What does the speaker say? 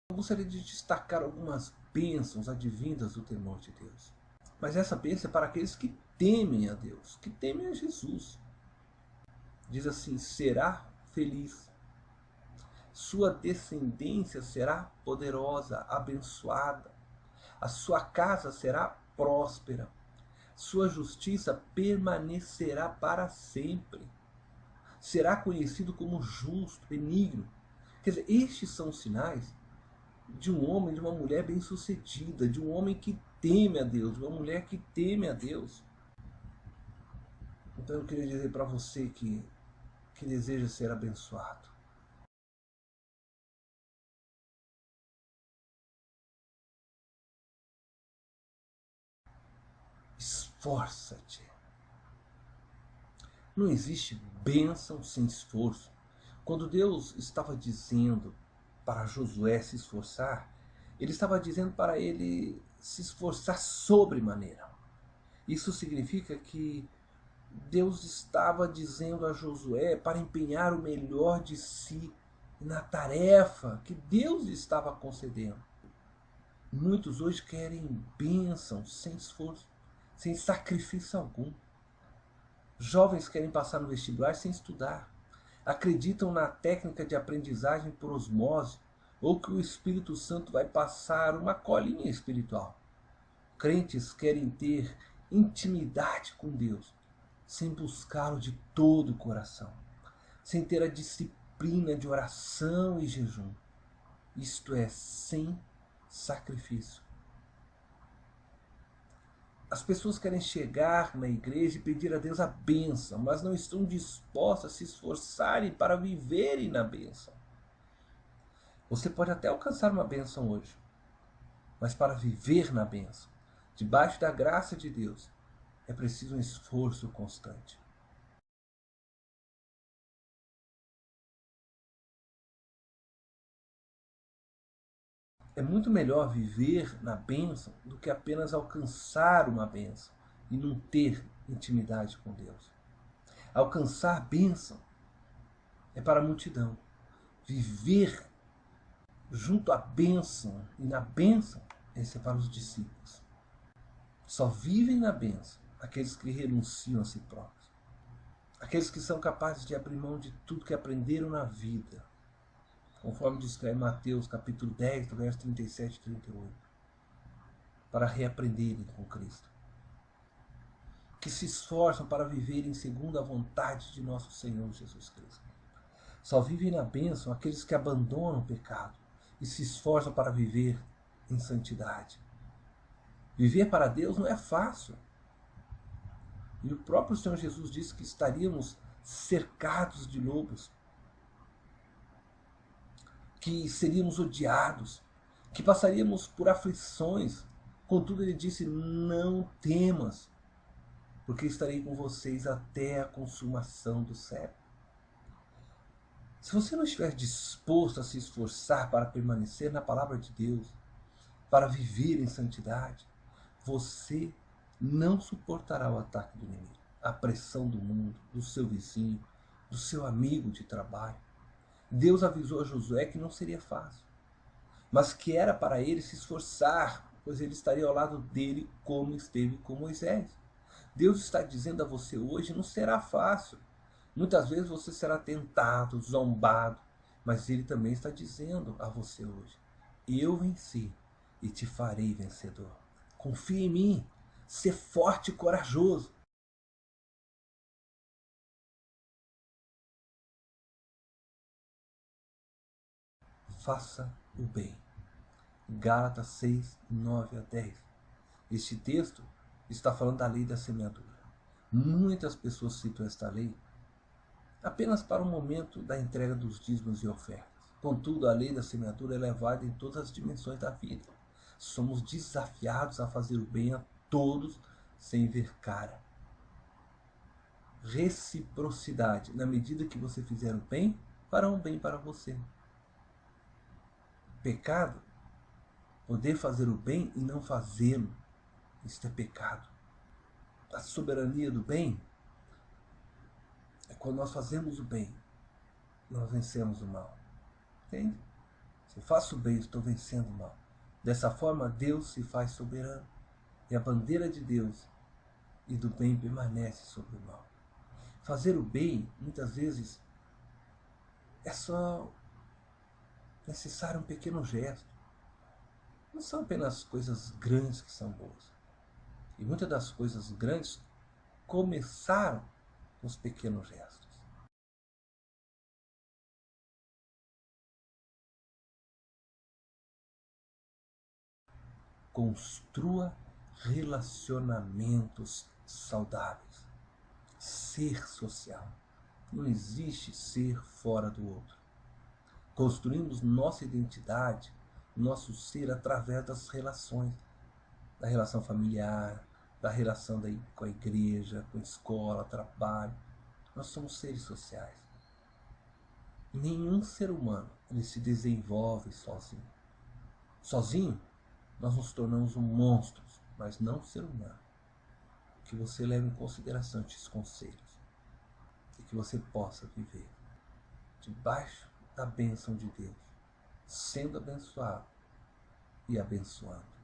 Eu gostaria de destacar algumas bênçãos advindas do temor de Deus. Mas essa bênção é para aqueles que temem a Deus, que temem a Jesus. Diz assim: será feliz. Sua descendência será poderosa, abençoada. A sua casa será próspera. Sua justiça permanecerá para sempre. Será conhecido como justo, benigno. Quer dizer, estes são os sinais de um homem, de uma mulher bem-sucedida, de um homem que teme a Deus, de uma mulher que teme a Deus. Então eu queria dizer para você que deseja ser abençoado: esforça-te. Não existe bênção sem esforço. Quando Deus estava dizendo para Josué se esforçar, ele estava dizendo para ele se esforçar sobremaneira. Isso significa que Deus estava dizendo a Josué para empenhar o melhor de si na tarefa que Deus lhe estava concedendo. Muitos hoje querem bênção sem esforço, sem sacrifício algum. Jovens querem passar no vestibular sem estudar. Acreditam na técnica de aprendizagem por osmose, ou que o Espírito Santo vai passar uma colinha espiritual. Crentes querem ter intimidade com Deus, sem buscá-lo de todo o coração, sem ter a disciplina de oração e jejum. Isto é, sem sacrifício. As pessoas querem chegar na igreja e pedir a Deus a bênção, mas não estão dispostas a se esforçarem para viverem na bênção. Você pode até alcançar uma bênção hoje, mas para viver na bênção, debaixo da graça de Deus, é preciso um esforço constante. É muito melhor viver na bênção do que apenas alcançar uma bênção e não ter intimidade com Deus. Alcançar a bênção é para a multidão. Viver junto à bênção e na bênção, esse é para os discípulos. Só vivem na bênção aqueles que renunciam a si próprios. Aqueles que são capazes de abrir mão de tudo que aprenderam na vida, conforme descreve Mateus capítulo 10, do verso 37 e 38, para reaprenderem com Cristo. Que se esforçam para viverem segundo a vontade de nosso Senhor Jesus Cristo. Só vivem na bênção aqueles que abandonam o pecado e se esforçam para viver em santidade. Viver para Deus não é fácil. E o próprio Senhor Jesus disse que estaríamos cercados de lobos, que seríamos odiados, que passaríamos por aflições. Contudo, ele disse: não temas, porque estarei com vocês até a consumação do século. Se você não estiver disposto a se esforçar para permanecer na palavra de Deus, para viver em santidade, você não suportará o ataque do inimigo, a pressão do mundo, do seu vizinho, do seu amigo de trabalho. Deus avisou a Josué que não seria fácil, mas que era para ele se esforçar, pois ele estaria ao lado dele como esteve com Moisés. Deus está dizendo a você hoje: não será fácil. Muitas vezes você será tentado, zombado, mas ele também está dizendo a você hoje: eu venci e te farei vencedor. Confie em mim, ser forte e corajoso. Faça o bem. Gálatas 6, 9 a 10. Este texto está falando da lei da semeadura. Muitas pessoas citam esta lei apenas para o momento da entrega dos dízimos e ofertas. Contudo, a lei da semeadura é levada em todas as dimensões da vida. Somos desafiados a fazer o bem a todos sem ver cara. Reciprocidade. Na medida que você fizer o bem, farão o bem para você. Pecado, poder fazer o bem e não fazê-lo. Isto é pecado. A soberania do bem é quando nós fazemos o bem, nós vencemos o mal. Entende? Se eu faço o bem, estou vencendo o mal. Dessa forma, Deus se faz soberano. E a bandeira de Deus e do bem permanece sobre o mal. Fazer o bem, muitas vezes, é só necessário um pequeno gesto. Não são apenas coisas grandes que são boas. E muitas das coisas grandes começaram com os pequenos gestos. Construa relacionamentos saudáveis. Ser social. Não existe ser fora do outro. Construímos nossa identidade, nosso ser através das relações. Da relação familiar, da relação com a igreja, com a escola, trabalho. Nós somos seres sociais. Nenhum ser humano ele se desenvolve sozinho. Sozinho, nós nos tornamos um monstro, mas não um ser humano. Que você leve em consideração esses conselhos e que você possa viver debaixo da bênção de Deus, sendo abençoado e abençoando.